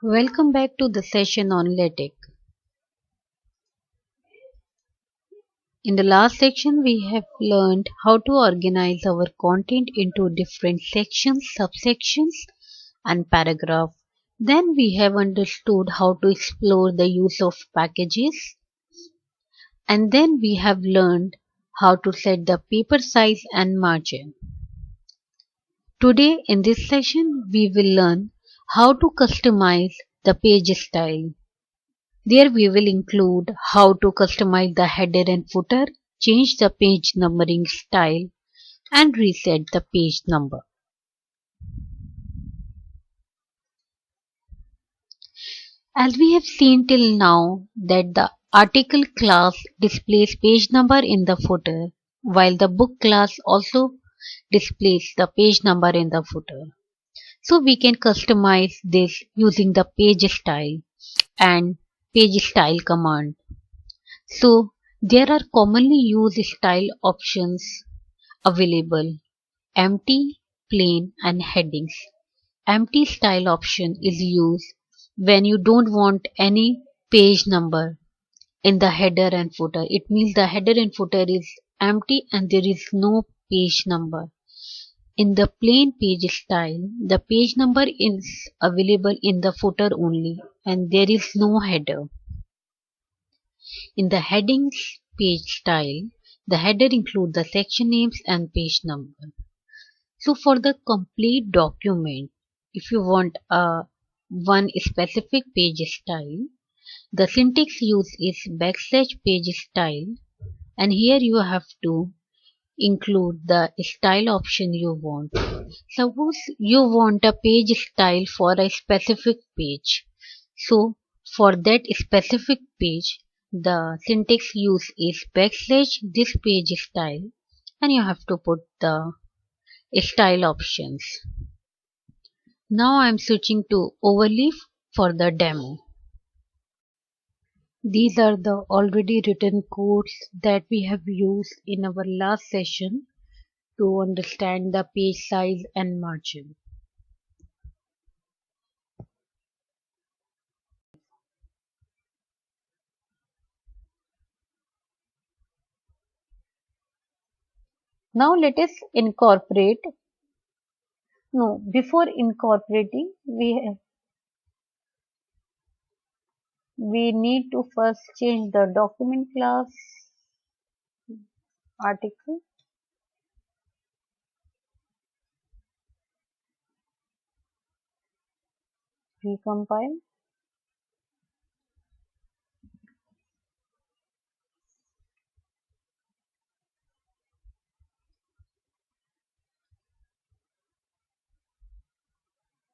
Welcome back to the session on Latex. In the last section, we have learned how to organize our content into different sections, subsections, and paragraphs. Then we have understood how to explore the use of packages. And then we have learned how to set the paper size and margin. Today in this session, we will learn how to customize the page style. There we will include how to customize the header and footer, change the page numbering style, and reset the page number. As we have seen till now that the article class displays page number in the footer, while the book class also displays the page number in the footer. So we can customize this using the page style and page style command. So there are commonly used style options available: empty, plain, and headings. Empty style option is used when you don't want any page number in the header and footer. It means the header and footer is empty and there is no page number. In the plain page style, the page number is available in the footer only and there is no header. In the headings page style, the header includes the section names and page number. So for the complete document, if you want one specific page style, the syntax used is \page style, and here you have to include the style option you want. Suppose you want a page style for a specific page. So for that specific page, the syntax used is \this page style, and you have to put the style options. Now I am switching to Overleaf for the demo. These are the already written codes that we have used in our last session to understand the page size and margin. Now let us incorporate. No, before incorporating, we need to first change the document class article. Recompile.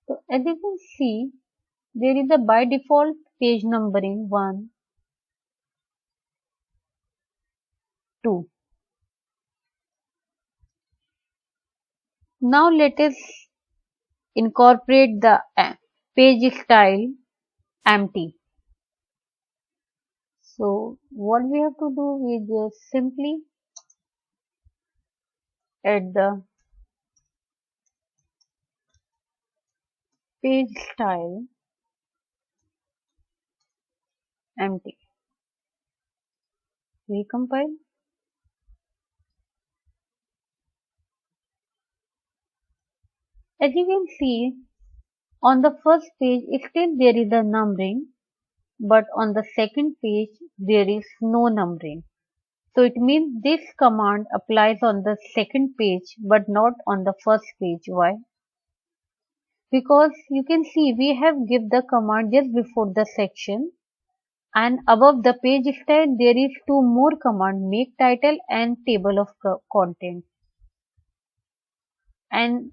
So as you can see, there is a by default page numbering 1, 2. Now let us incorporate the page style empty. So what we have to do is just simply add the page style empty. Recompile. As you can see, on the first page still there is a numbering, but on the second page there is no numbering. So it means this command applies on the second page but not on the first page. Why? Because you can see we have given the command just before the section, and above the page style there is two more commands, make title and table of content, and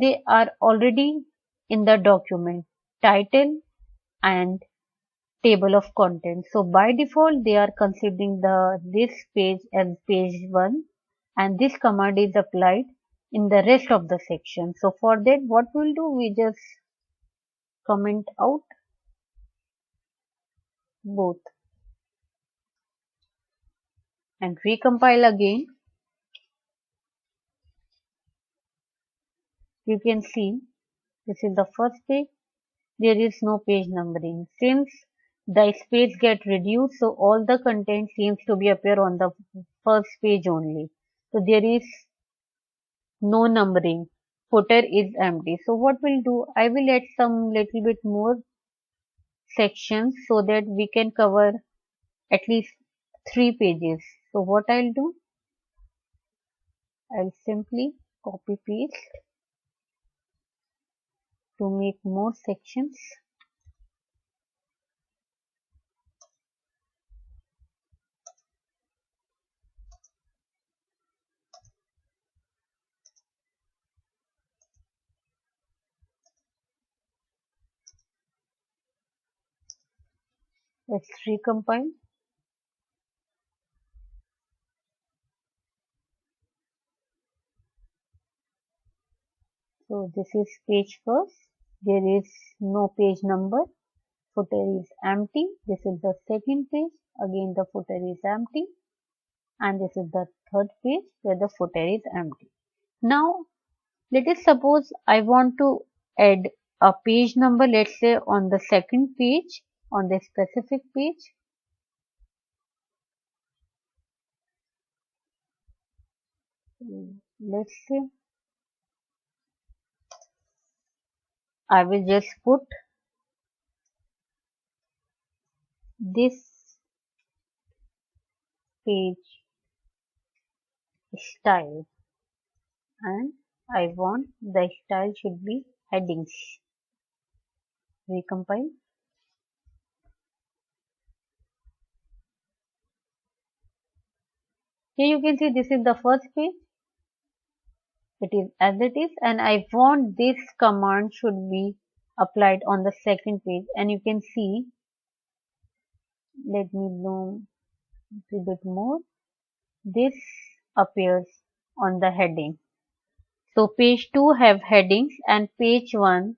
they are already in the document, title and table of content. So by default they are considering this page as page 1, and this command is applied in the rest of the section. So for that what we'll do, we just comment out both and recompile again. You can see This is the first page. There is no page numbering. Since the space get reduced, so all the content seems to be appear on the first page only. So there is no numbering. Footer is empty. So what we'll do, I will add some little bit more sections so that we can cover at least 3 pages. So what I'll do, I'll simply copy paste to make more sections. Let's recompile. So this is page first. There is no page number. Footer is empty. This is the second page. Again the footer is empty. And this is the third page where the footer is empty. Now let us suppose I want to add a page number, let's say on the second page, on the specific page. Let's say I will just put this page style, and I want the style should be headings. Recompile. Here you can see this is the first page. It is as it is, and I want this command should be applied on the second page, and you can see, let me know a little bit more, this appears on the heading. So page 2 have headings and page 1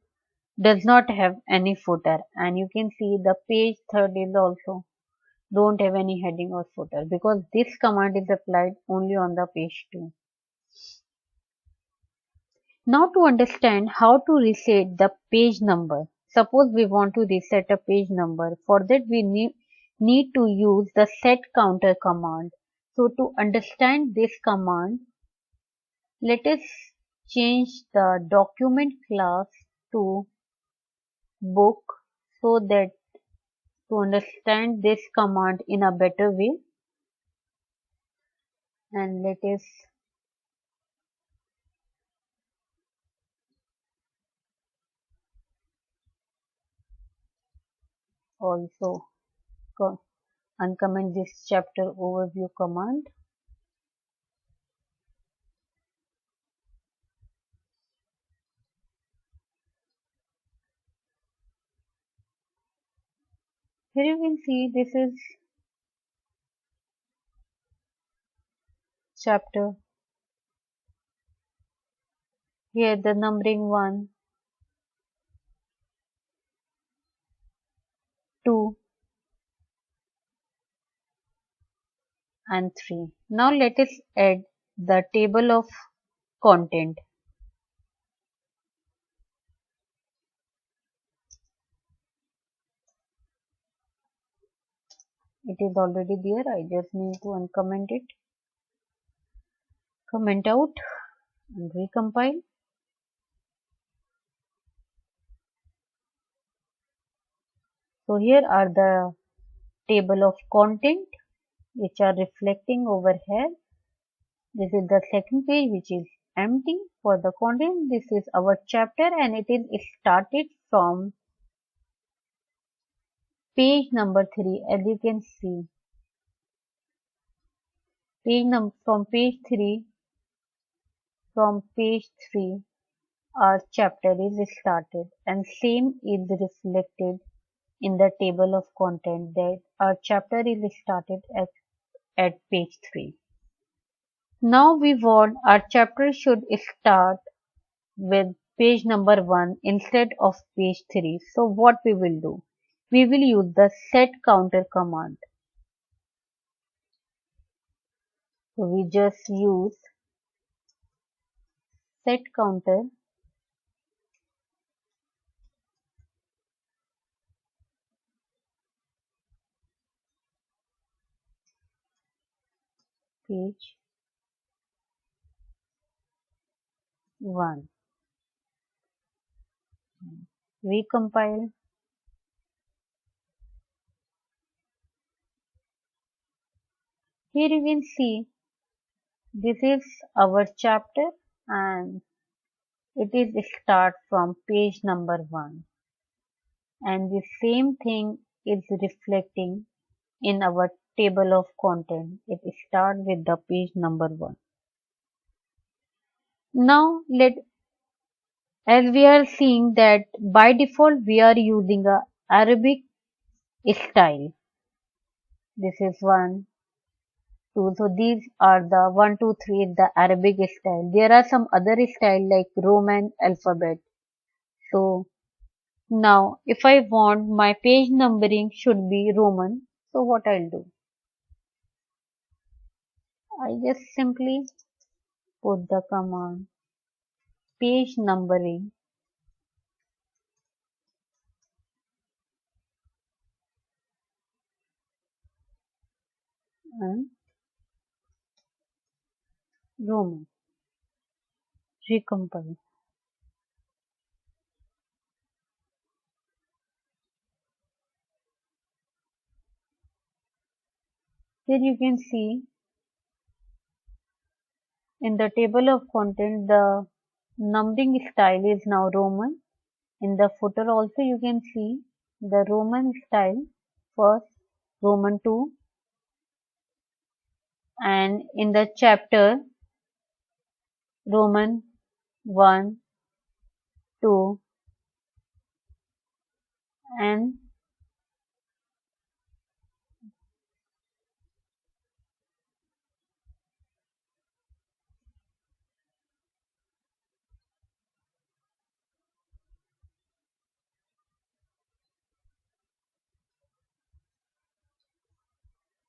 does not have any footer, and you can see the page 3 is also don't have any heading or footer because this command is applied only on the page 2. Now to understand how to reset the page number. Suppose we want to reset a page number. For that we need to use the set counter command. So to understand this command, let us change the document class to book so that to understand this command in a better way. And let us also uncomment this chapter overview command. Here you can see this is chapter. Here the numbering 1, 2 and 3. Now let us add the table of content. It is already there. I just need to uncomment it. Comment out and recompile. So here are the table of content which are reflecting over here. This is the second page which is empty for the content. This is our chapter and it is started from page number 3. As you can see, from page 3 our chapter is started, and same is reflected in the table of content that our chapter is started at page 3. Now we want our chapter should start with page number 1 instead of page 3. So what we will do? We will use the set counter command. So we just use set counter page 1. Recompile. Here you can see this is our chapter and it is start from page number 1, and the same thing is reflecting in our table of content. It start with the page number 1. Now as we are seeing that by default we are using a Arabic style. This is 1, 2. So these are the 1, 2, 3 is the Arabic style. There are some other style like Roman alphabet. So now if I want my page numbering should be Roman, so what I'll do? I just simply put the command page numbering and Roman. Recompile. Here you can see in the table of content the numbering style is now Roman. In the footer also you can see the Roman style, first Roman 2, and in the chapter Roman 1, 2 and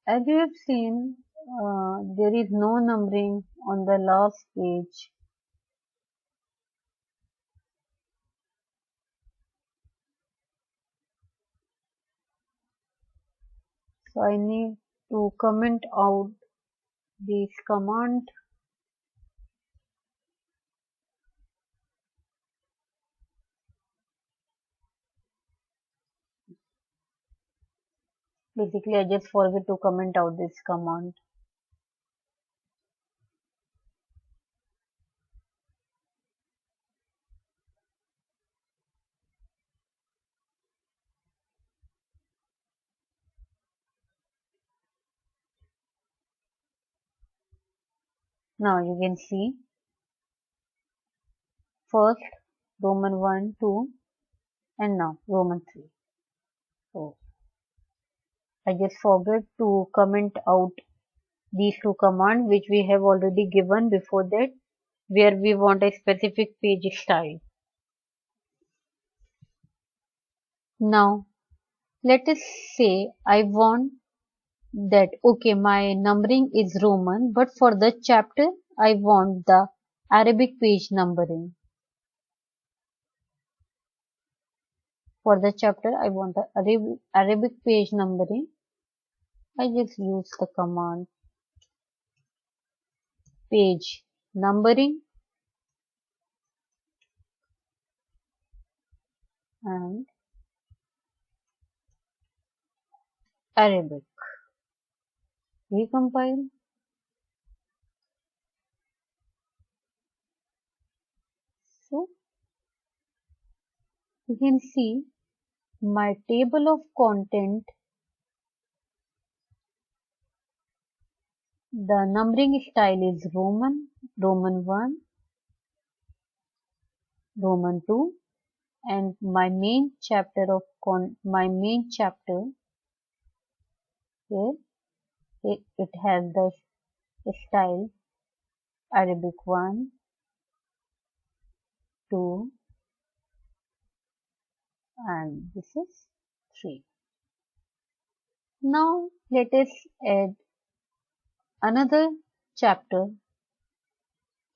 as you have seen there is no numbering on the last page. So I need to comment out this command. Basically I just forget to comment out this command. Now you can see first Roman 1, 2 and now Roman 3. So I just forget to comment out these two commands which we have already given before that, where we want a specific page style. Now let us say I want that okay, my numbering is Roman, but for the chapter I want the Arabic page numbering. For the chapter I want the Arabic page numbering. I just use the command page numbering and Arabic. Recompile. So you can see my table of content, the numbering style is Roman, Roman 1, Roman 2, and my main chapter here it has the style Arabic 1, 2 and this is 3. Now let us add another chapter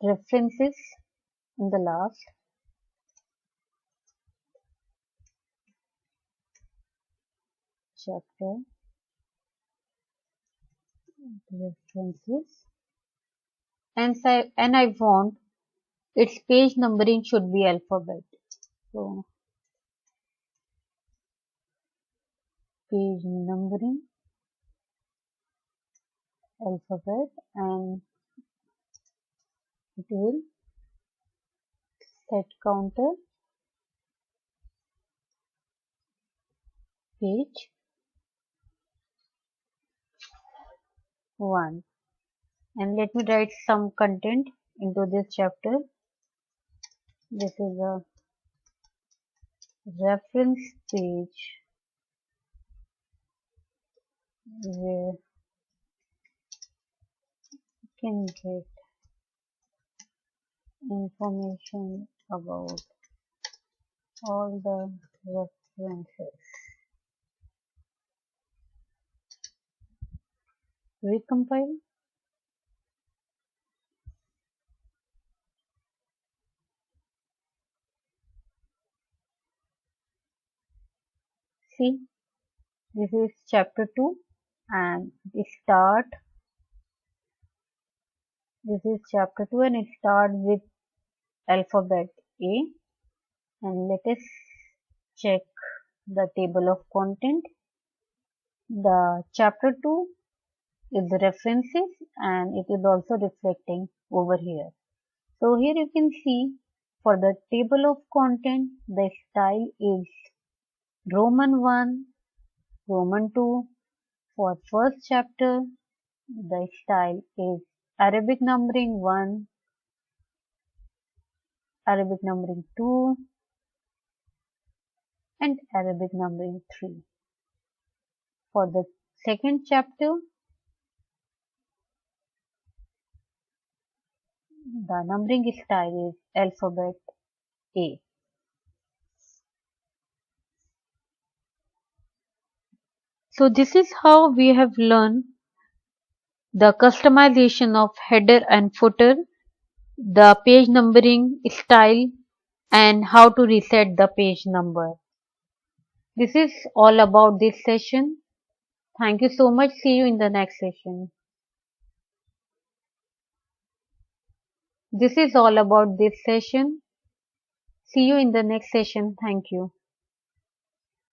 references in the last. Chapter references and I want its page numbering should be alphabet. So page numbering alphabet, and it will set counter page 1. And let me write some content into this chapter. This is a reference page where you can get information about all the references. Recompile. See, this is chapter 2 and it start. This is chapter 2 and it starts with alphabet A, and let us check the table of content. The chapter 2 is references and it is also reflecting over here. So here you can see for the table of content the style is Roman 1, Roman 2. For first chapter the style is Arabic numbering 1, Arabic numbering 2 and Arabic numbering 3. For the second chapter the numbering style is alphabet A. So this is how we have learned the customization of header and footer, the page numbering style, and how to reset the page number. This is all about this session. Thank you so much. See you in the next session. This is all about this session. See you in the next session. Thank you.